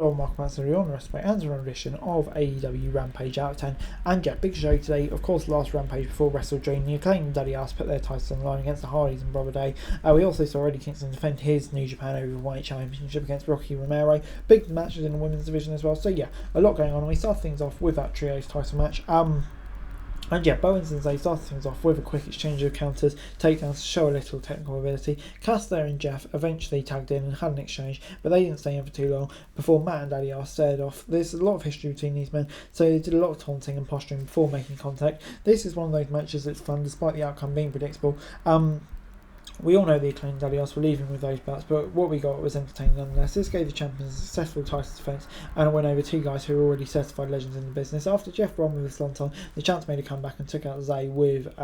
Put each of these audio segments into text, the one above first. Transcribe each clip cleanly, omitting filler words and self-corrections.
Mark Mansell on Wrestle and an edition of AEW Rampage Out 10. And yeah, big show today. Of course, last Rampage before Wrestle Dream, the Acclaimed and Daddy Ass put their titles on the line against the Hardys and Brother Day. We also saw Eddie Kingston defend his New Japan Openweight Championship against Rocky Romero. Big matches in the women's division as well. So yeah, a lot going on. We start things off with that trios title match. And yeah, Bowens and Zay started things off with a quick exchange of counters, takedowns to show a little technical ability. Caster and Jeff eventually tagged in and had an exchange, but they didn't stay in for too long before Matt and Daddy R stared off. There's a lot of history between these men, so they did a lot of taunting and posturing before making contact. This is one of those matches that's fun despite the outcome being predictable. We all know the Acclaimed Daddy Ass were leaving with those belts, but what we got was entertaining nonetheless. This gave the champions a successful title defence and a win over two guys who are already certified legends in the business. After Jeff Bromley was slanted, the champs made a comeback and took out Zay with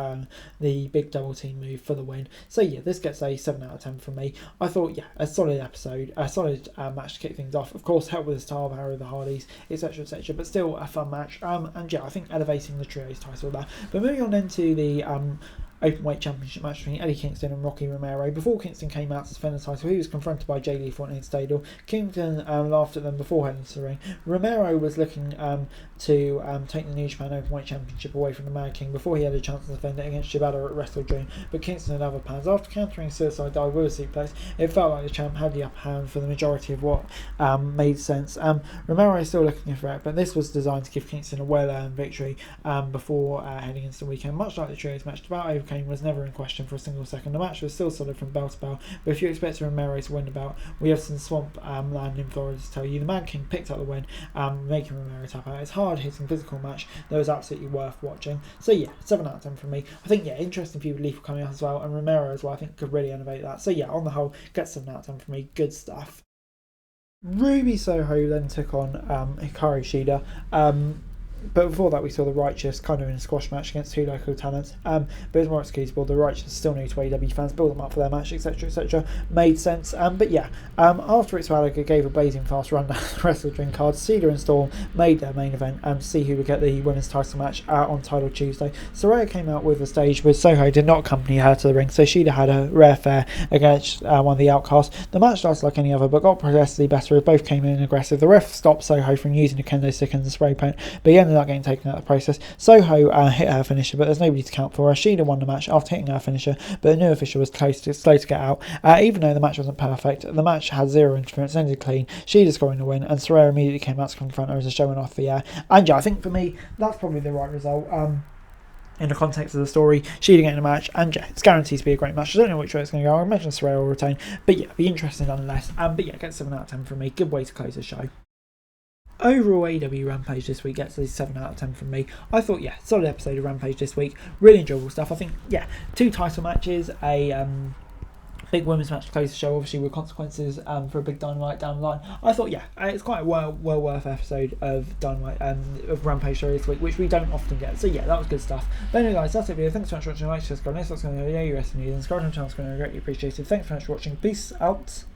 the big double team move for the win. So yeah, this gets a 7 out of 10 from me. I thought, yeah, a solid episode, a solid match to kick things off. Of course, helped with the star power of the Hardys, etc, etc, but still a fun match. And yeah, I think elevating the trios title there. But moving on into the Openweight Championship match between Eddie Kingston and Rocky Romero. Before Kingston came out to defend the title, he was confronted by Jay Lethal and Stadel. Kingston laughed at them before heading to the ring. Romero was looking to take the New Japan Openweight Championship away from the Mad King before he had a chance to defend it against Shibata at Wrestle Dream, but Kingston had other plans. After countering Suicide Dive with a suplex, it felt like the champ had the upper hand for the majority of what made sense. Romero is still looking a threat, but this was designed to give Kingston a well-earned victory before heading into the weekend. Much like the trios match, Shibata was never in question for a single second. The match was still solid from bell to bell, but if you expect Romero to win the belt, we have some swamp land in Florida to tell you. The Mad King picked up the win, making Romero tap out. It's hard hitting physical match that was absolutely worth watching. So yeah, 7 out of 10 from me. I think yeah, interesting feud with Lethal coming out as well, and Romero as well, I think could really innovate that. So yeah, on the whole, get 7 out of 10 from me. Good stuff. Ruby Soho then took on Hikaru Shida. But before that, we saw the Righteous kind of in a squash match against two local talents. But it's more excusable. The Righteous still new to AEW fans, build them up for their match, etc., etc. Made sense. But yeah, after it's Gallagher gave a blazing fast run down the Wrestle Dream cards, Cedar and Storm made their main event to see who would get the women's title match on Title Tuesday. Soraya came out with a stage, but Soho did not accompany her to the ring, so Shida had a rare fare against one of the outcasts. The match lasted like any other, but got progressively better as both came in aggressive. The ref stopped Soho from using the kendo stick and the spray paint, but he ended up getting taken out of the process. Soho hit her finisher, but there's nobody to count for her. Shida won the match after hitting her finisher, but the new official was slow to get out. Even though the match wasn't perfect, the match had zero interference, ended clean. Shida scoring the win, and Soraya immediately came out to confront her as a showing off the air. And yeah, I think for me, that's probably the right result. In the context of the story, Shida getting a match, and yeah, it's guaranteed to be a great match. I don't know which way it's going to go. I imagine Soraya will retain, but yeah, be interesting nonetheless. But yeah, get 7 out of 10 from me. Good way to close the show. Overall, AEW Rampage this week gets a 7 out of 10 from me. I thought, yeah, solid episode of Rampage this week. Really enjoyable stuff. I think, yeah, 2 title matches, a big women's match to close the show, obviously with consequences for a big Dynamite down the line. I thought, yeah, it's quite a well worth episode of Dynamite of Rampage show this week, which we don't often get. So yeah, that was good stuff. But anyway, guys, that's it for you. Thanks so much for watching. Like, subscribe, next what's going to be AEW Wrestling News, and subscribe to the channel is going to be greatly appreciated. Thanks so much for watching. Peace out.